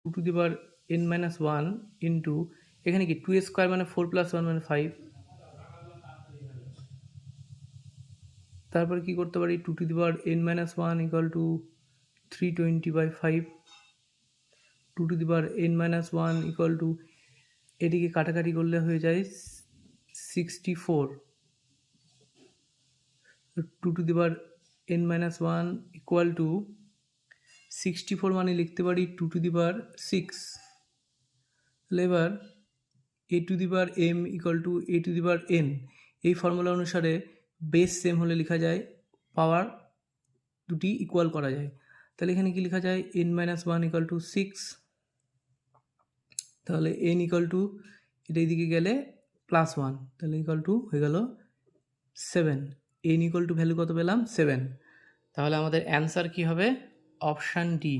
2 to the power n minus 1 into এখানে কি 2 square মানে 4 প্লাস 1 মানে 5, তারপরে কি করতে পারি 2 to the power n minus 1 equal to 320/5, 2 to the power n minus 1 equal to এদিকে কাটাকাটি করলে হয়ে যায় 64, 2 to the power n minus 1 equal to 64 মানে লিখতে পারি 2 টু দি পাওয়ার 6। তাহলে এবার a to the power m equal to a to the power n, এই ফর্মুলা অনুসারে বেস সেম হলে লেখা যায় পাওয়ার দুটি ইকুয়াল করা যায়। তাহলে এখানে কি লেখা যায় n মাইনাস 1 ইকুয়াল টু 6, তাহলে n ইকুয়াল টু এটা এইদিকে গেলে প্লাস 1, তাহলে ইকুয়াল টু হয়ে গেল 7, n ইকুয়াল টু ভ্যালু কত পেলাম 7। তাহলে আমাদের অ্যান্সার কি হবে অপশান ডি।